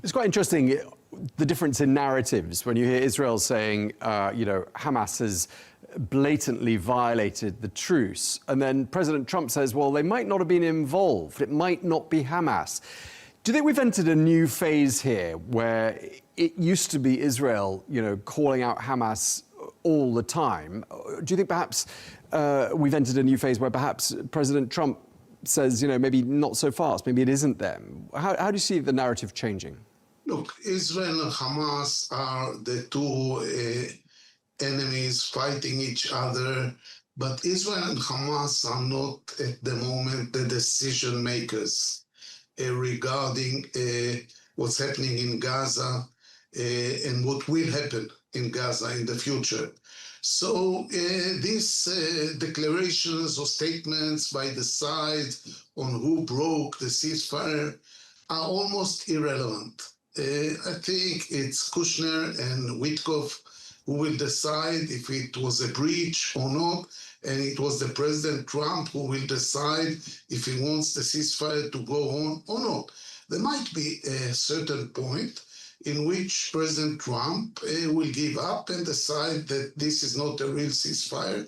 It's quite interesting, the difference in narratives when you hear Israel saying, Hamas has blatantly violated the truce. And then President Trump says, well, they might not have been involved. It might not be Hamas. Do you think we've entered a new phase here where it used to be Israel, calling out Hamas all the time? Do you think perhaps we've entered a new phase where perhaps President Trump says, maybe not so fast, maybe it isn't them? How do you see the narrative changing? Look, Israel and Hamas are the two enemies fighting each other, but Israel and Hamas are not at the moment the decision makers regarding what's happening in Gaza and what will happen in Gaza in the future. So these declarations or statements by the side on who broke the ceasefire are almost irrelevant. I think it's Kushner and Witkoff who will decide if it was a breach or not, and it was the President Trump who will decide if he wants the ceasefire to go on or not. There might be a certain point in which President Trump will give up and decide that this is not a real ceasefire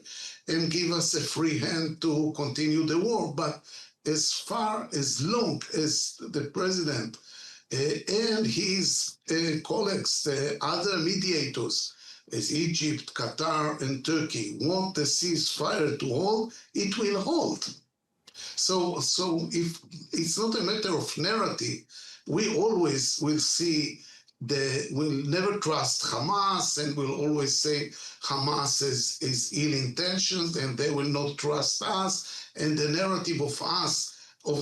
and give us a free hand to continue the war. But as long as the President and his colleagues, the other mediators, as Egypt, Qatar, and Turkey, want the ceasefire to hold, it will hold. So if it's not a matter of narrative, we always will see we'll never trust Hamas, and we'll always say Hamas is ill-intentioned and they will not trust us, and the narrative of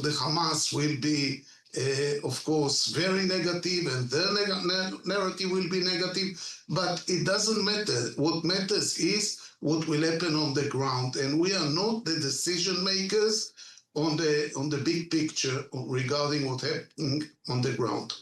the Hamas will be of course, very negative, and their narrative will be negative, but it doesn't matter. What matters is what will happen on the ground, and we are not the decision makers on the big picture regarding what's happening on the ground.